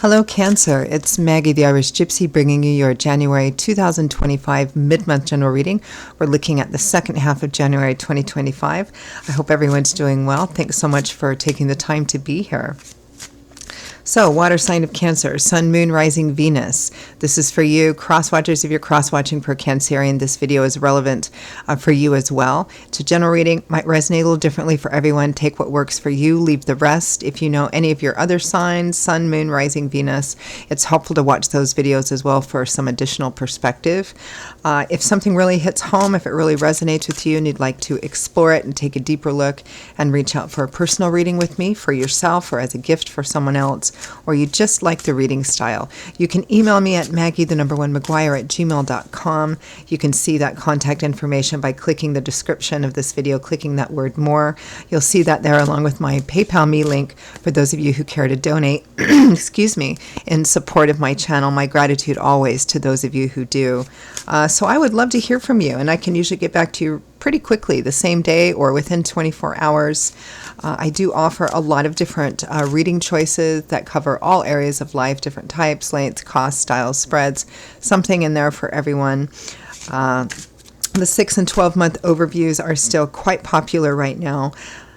Hello, Cancer. It's Maggie, the Irish Gypsy, bringing you your January 2025 mid-month general reading. We're looking at the second half of January 2025. I hope everyone's doing well. Thanks so much for taking the time to be here. So, water sign of Cancer, Sun, Moon, Rising, Venus. This is for you, cross-watchers. If you're cross-watching for Cancerian, this video is relevant for you as well. It's a general reading, might resonate a little differently for everyone. Take what works for you, leave the rest. If you know any of your other signs, Sun, Moon, Rising, Venus, it's helpful to watch those videos as well for some additional perspective. If something really hits home, if it really resonates with you and you'd like to explore it and take a deeper look and reach out for a personal reading with me for yourself or as a gift for someone else, or you just like the reading style, you can email me at maggie1maguire@gmail.com. You can see that contact information by clicking the description of this video, clicking that word more. You'll see that there along with my PayPal me link for those of you who care to donate, excuse me, in support of my channel. My gratitude always to those of you who do. So I would love to hear from you, and I can usually get back to you pretty quickly, the same day or within 24 hours. I do offer a lot of different reading choices that cover all areas of life, different types, lengths, costs, styles, spreads, something in there for everyone. The 6 and 12-month overviews are still quite popular right now.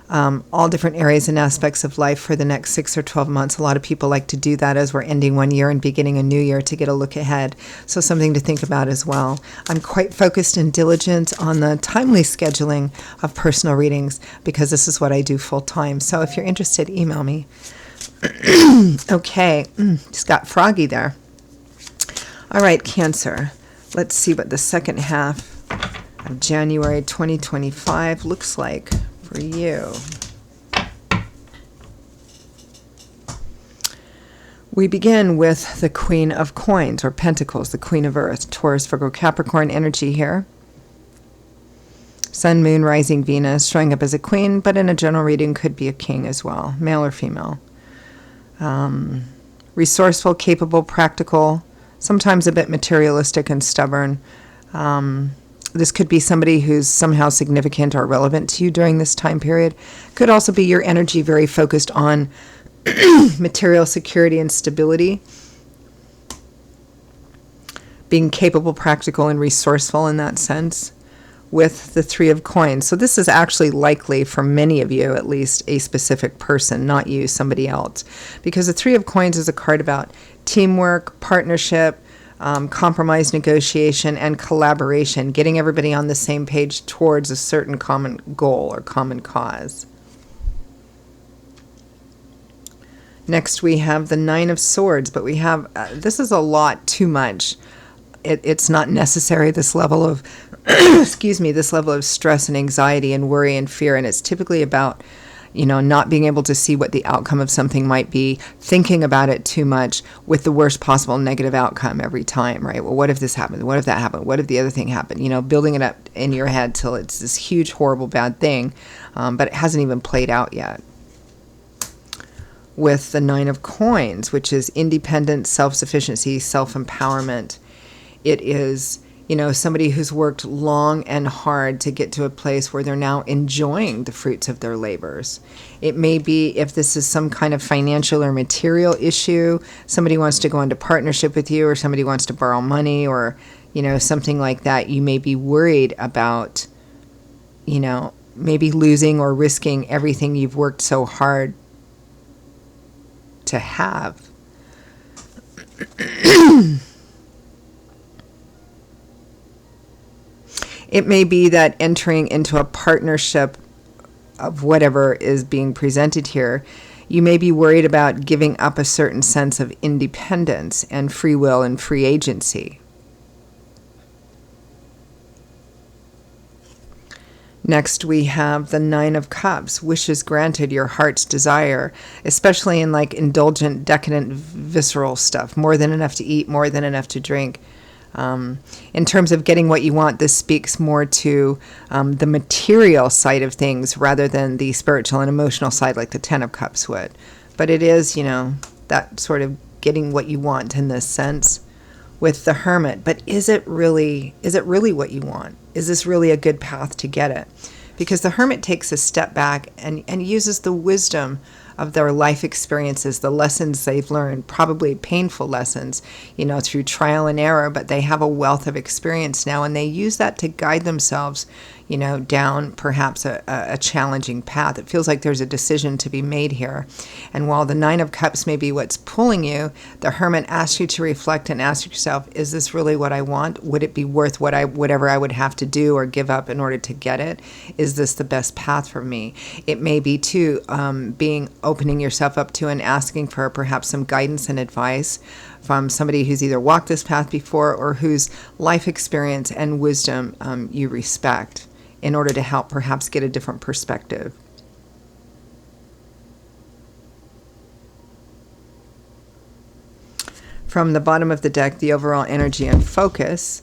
All different areas and aspects of life for the next 6 or 12 months. A lot of people like to do that as we're ending one year and beginning a new year to get a look ahead. So something to think about as well. I'm quite focused and diligent on the timely scheduling of personal readings because this is what I do full time. So if you're interested, email me. Okay, just got froggy there. All right, Cancer. Let's see what the second half of January 2025 looks like for you. We begin with the Queen of Coins or Pentacles, the Queen of Earth, Taurus, Virgo, Capricorn energy here. Sun, Moon, Rising, Venus, showing up as a queen, but in a general reading could be a king as well, male or female. Resourceful, capable, practical, sometimes a bit materialistic and stubborn. This could be somebody who's somehow significant or relevant to you during this time period. Could also be your energy very focused on material security and stability. Being capable, practical, and resourceful in that sense with the Three of Coins. So this is actually likely for many of you, at least a specific person, not you, somebody else. Because the Three of Coins is a card about teamwork, partnership, compromise, negotiation, and collaboration, getting everybody on the same page towards a certain common goal or common cause. Next, we have the Nine of Swords, but we have, this is a lot too much. It's not necessary, this level of, excuse me, this level of stress and anxiety and worry and fear, and it's typically about not being able to see what the outcome of something might be, thinking about it too much with the worst possible negative outcome every time, right? Well, what if this happened? What if that happened? What if the other thing happened? Building it up in your head till it's this huge, horrible, bad thing, but it hasn't even played out yet. With the Nine of Coins, which is independence, self-sufficiency, self-empowerment. It is somebody who's worked long and hard to get to a place where they're now enjoying the fruits of their labors. It may be, if this is some kind of financial or material issue, somebody wants to go into partnership with you, or somebody wants to borrow money, or, something like that. You may be worried about, maybe losing or risking everything you've worked so hard to have. It may be that entering into a partnership of whatever is being presented here, you may be worried about giving up a certain sense of independence and free will and free agency. Next, we have the Nine of Cups, wishes granted, your heart's desire, especially in like indulgent, decadent, visceral stuff, more than enough to eat, more than enough to drink. In terms of getting what you want, this speaks more to the material side of things rather than the spiritual and emotional side like the Ten of Cups would. But it is, that sort of getting what you want in this sense with the Hermit. But is it really what you want? Is this really a good path to get it? Because the Hermit takes a step back and uses the wisdom of their life experiences, the lessons they've learned, probably painful lessons, through trial and error, but they have a wealth of experience now, and they use that to guide themselves, down perhaps a challenging path. It feels like there's a decision to be made here. And while the Nine of Cups may be what's pulling you, the Hermit asks you to reflect and ask yourself, is this really what I want? Would it be worth whatever I would have to do or give up in order to get it? Is this the best path for me? It may be too opening yourself up to and asking for perhaps some guidance and advice from somebody who's either walked this path before or whose life experience and wisdom you respect, in order to help perhaps get a different perspective. From the bottom of the deck, the overall energy and focus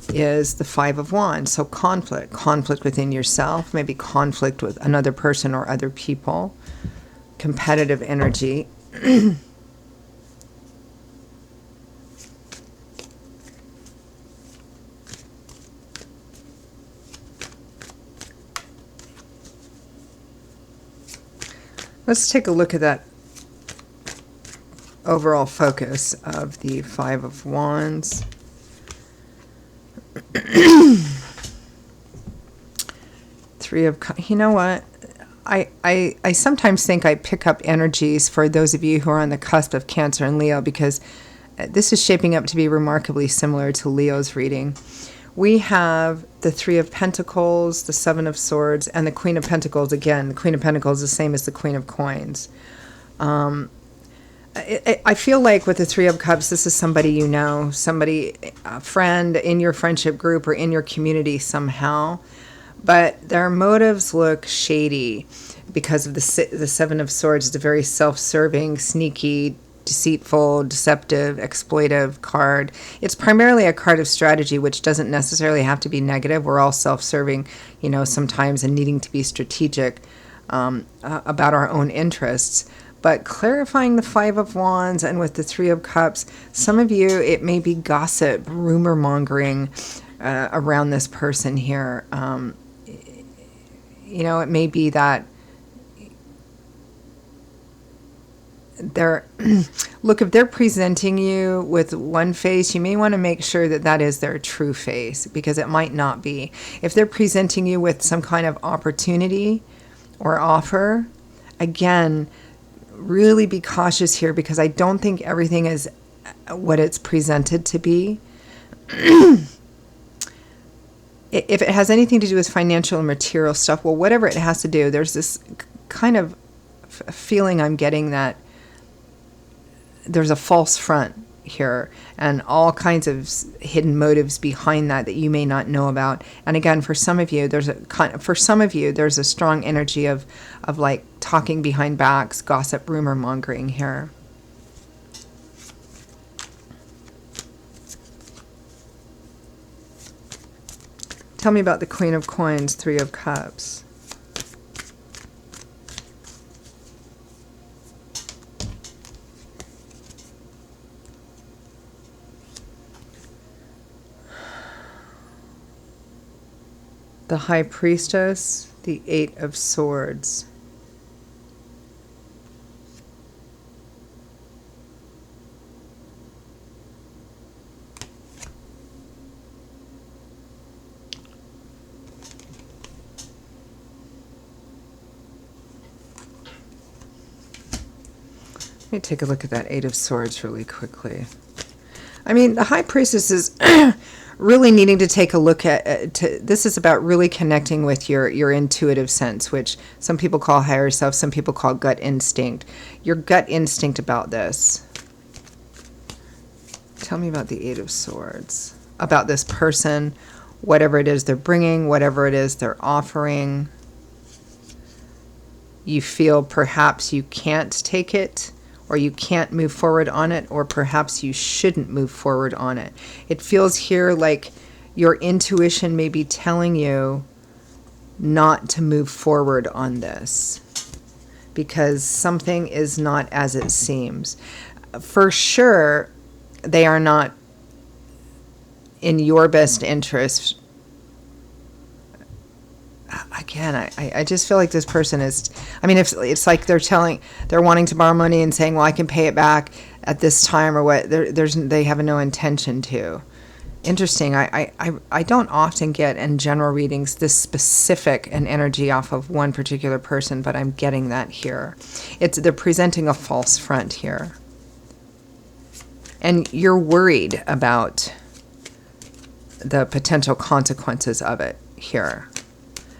is the Five of Wands. So conflict within yourself, maybe conflict with another person or other people, competitive energy. Let's take a look at that overall focus of the Five of Wands. Three of, you know what? I sometimes think I pick up energies for those of you who are on the cusp of Cancer and Leo, because this is shaping up to be remarkably similar to Leo's reading. We have the Three of Pentacles, the Seven of Swords, and the Queen of Pentacles. Again, the Queen of Pentacles is the same as the Queen of Coins. I feel like with the Three of Cups, this is somebody you know, somebody, a friend in your friendship group or in your community somehow. But their motives look shady because of the Seven of Swords. It's a very self-serving, sneaky, deceitful, deceptive, exploitive card. It's primarily a card of strategy, which doesn't necessarily have to be negative. We're all self-serving, sometimes, and needing to be strategic about our own interests. But clarifying the Five of Wands and with the Three of Cups, some of you, it may be gossip, rumor mongering around this person here. It may be that if they're presenting you with one face, you may want to make sure that that is their true face, because it might not be. If they're presenting you with some kind of opportunity or offer, again, really be cautious here, because I don't think everything is what it's presented to be. If it has anything to do with financial and material stuff, well, whatever it has to do, there's this kind of feeling I'm getting that there's a false front here and all kinds of hidden motives behind that you may not know about. And again, for some of you, there's a strong energy of like talking behind backs, gossip, rumor mongering here. Tell me about the Queen of Coins, Three of Cups. The High Priestess, the Eight of Swords. Let me take a look at that Eight of Swords really quickly. I mean, the High Priestess is really needing to take a look at, this is about really connecting with your intuitive sense, which some people call higher self, some people call gut instinct. Your gut instinct about this. Tell me about the Eight of Swords, about this person, whatever it is they're bringing, whatever it is they're offering. You feel perhaps you can't take it, or you can't move forward on it, or perhaps you shouldn't move forward on it. It feels here like your intuition may be telling you not to move forward on this because something is not as it seems. For sure, they are not in your best interest again, I just feel like this person is, I mean, if it's like they're wanting to borrow money and saying, well, I can pay it back at this time or what, they have no intention to. Interesting. I don't often get in general readings this specific an energy off of one particular person, but I'm getting that here. They're presenting a false front here. And you're worried about the potential consequences of it here.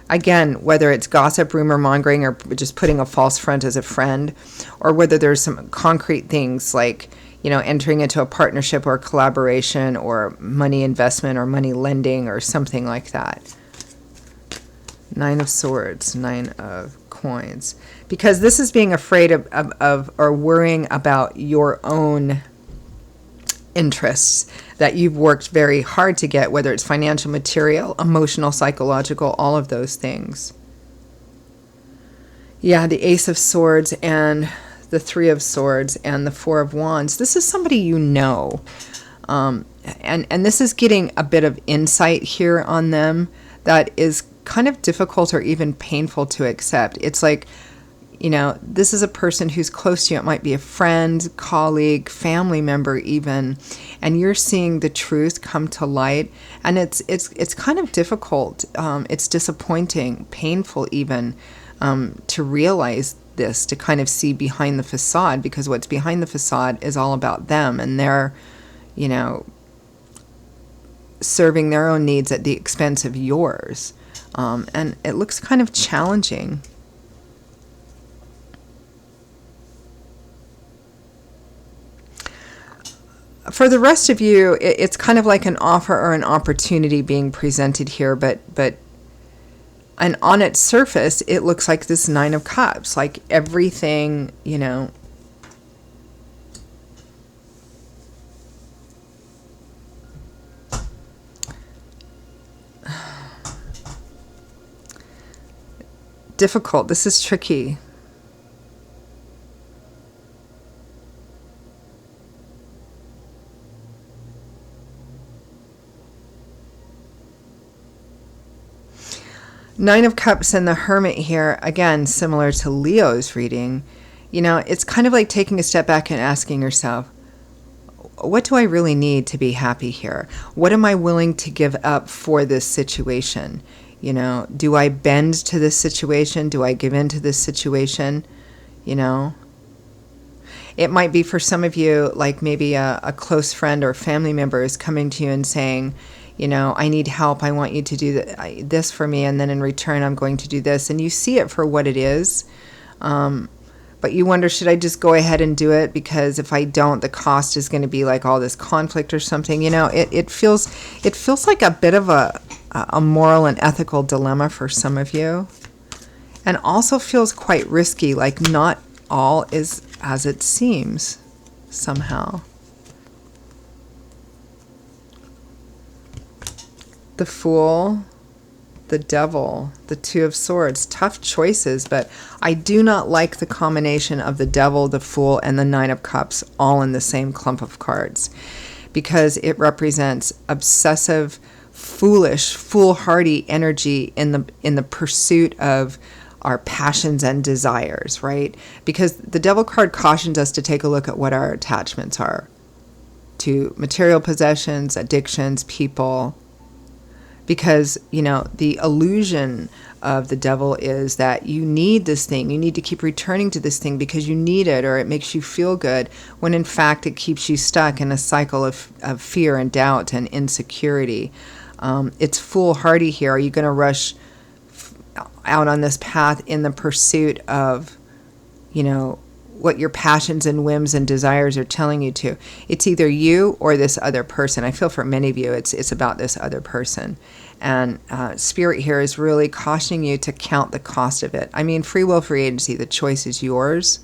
Again, whether it's gossip, rumor mongering, or just putting a false front as a friend, or whether there's some concrete things like, entering into a partnership or collaboration or money investment or money lending or something like that. 9 of Swords, 9 of Coins. Because this is being afraid of or worrying about your own interests that you've worked very hard to get, whether it's financial, material, emotional, psychological, all of those things. Yeah, the Ace of Swords and the 3 of Swords and the 4 of Wands. This is somebody you know. And this is getting a bit of insight here on them that is kind of difficult or even painful to accept. It's like, this is a person who's close to you. It might be a friend, colleague, family member even, and you're seeing the truth come to light, and it's kind of difficult. It's disappointing, painful even, to realize this, to kind of see behind the facade, because what's behind the facade is all about them, and they're, serving their own needs at the expense of yours. And it looks kind of challenging. For the rest of you, it's kind of like an offer or an opportunity being presented here, and on its surface, it looks like this 9 of Cups, like everything, difficult. This is tricky. Nine of Cups and the Hermit here, again, similar to Leo's reading. It's kind of like taking a step back and asking yourself, what do I really need to be happy here? What am I willing to give up for this situation? Do I bend to this situation? Do I give in to this situation? It might be for some of you, like maybe a close friend or family member is coming to you and saying, I need help. I want you to do this for me. And then in return, I'm going to do this. And you see it for what it is. But you wonder, should I just go ahead and do it? Because if I don't, the cost is going to be like all this conflict or something. It feels like a bit of a moral and ethical dilemma for some of you. And also feels quite risky, like not all is as it seems somehow. The Fool, the Devil, the 2 of Swords. Tough choices, but I do not like the combination of the Devil, the Fool, and the 9 of Cups all in the same clump of cards, because it represents obsessive, foolish, foolhardy energy in the pursuit of our passions and desires, right? Because the Devil card cautions us to take a look at what our attachments are to material possessions, addictions, people. Because, the illusion of the Devil is that you need this thing. You need to keep returning to this thing because you need it, or it makes you feel good, when in fact it keeps you stuck in a cycle of fear and doubt and insecurity. It's foolhardy here. Are you going to rush out on this path in the pursuit of, what your passions and whims and desires are telling you to? It's either you or this other person. I feel for many of you, it's about this other person. And Spirit here is really cautioning you to count the cost of it. I mean, free will, free agency, the choice is yours.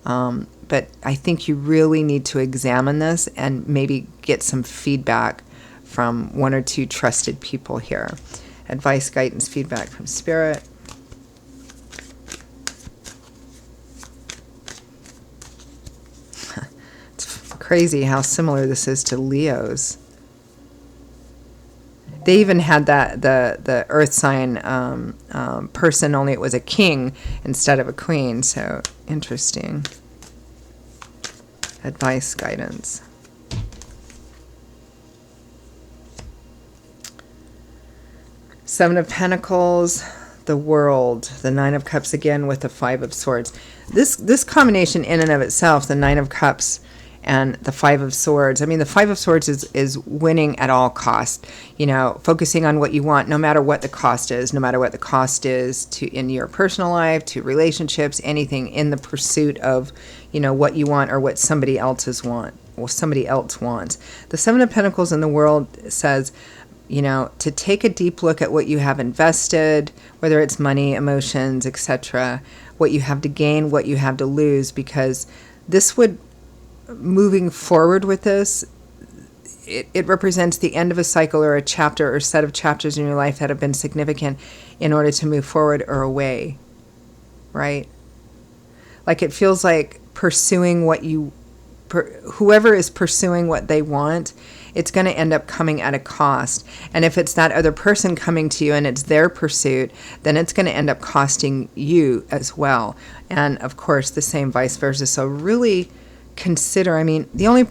But I think you really need to examine this and maybe get some feedback from 1 or 2 trusted people here. Advice, guidance, feedback from Spirit. It's crazy how similar this is to Leo's. They even had that the earth sign person, only it was a king instead of a queen. So interesting. Advice, guidance. Seven of Pentacles, the World, the Nine of Cups again with the Five of Swords. This combination in and of itself, the Nine of Cups and the Five of Swords. I mean, the Five of Swords is winning at all cost. You know, focusing on what you want, no matter what the cost is, no matter what the cost is to in your personal life, to relationships, anything in the pursuit of, you know, what you want or what somebody else's want or somebody else wants. The Seven of Pentacles in the World says, you know, to take a deep look at what you have invested, whether it's money, emotions, etc., what you have to gain, what you have to lose, because this would, moving forward with this, it represents the end of a cycle or a chapter or set of chapters in your life that have been significant in order to move forward or away, right? Like it feels like pursuing what you, whoever is pursuing what they want, it's going to end up coming at a cost. And if it's that other person coming to you and it's their pursuit, then it's going to end up costing you as well. And of course, the same vice versa. So really consider, I mean, the only,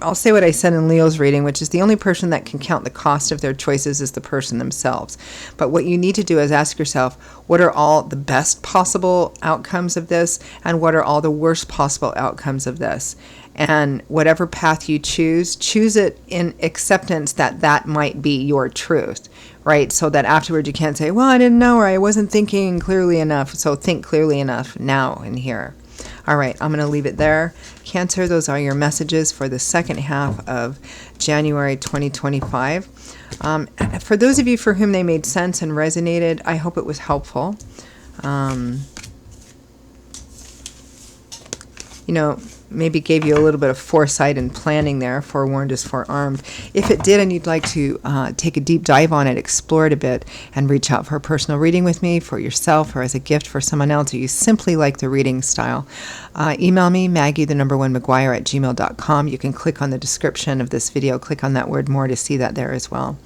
I'll say what I said in Leo's reading, which is the only person that can count the cost of their choices is the person themselves. But what you need to do is ask yourself, what are all the best possible outcomes of this? And what are all the worst possible outcomes of this? And whatever path you choose it in acceptance that that might be your truth, right? So that afterwards you can't say, well, I didn't know, or I wasn't thinking clearly enough. So think clearly enough now and here. All right, I'm going to leave it there. Cancer, those are your messages for the second half of January 2025. For those of you for whom they made sense and resonated, I hope it was helpful. You know, maybe gave you a little bit of foresight and planning there. Forewarned is forearmed. If it did and you'd like to take a deep dive on it, explore it a bit, and reach out for a personal reading with me for yourself or as a gift for someone else, or you simply like the reading style, email me, Maggie1McGuire@gmail.com. You can click on the description of this video, click on that word more to see that there as well.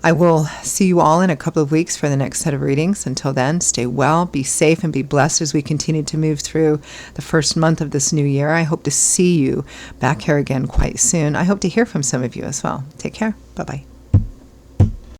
I will see you all in a couple of weeks for the next set of readings. Until then, stay well, be safe, and be blessed as we continue to move through the first month of this new year. I hope to see you back here again quite soon. I hope to hear from some of you as well. Take care. Bye-bye.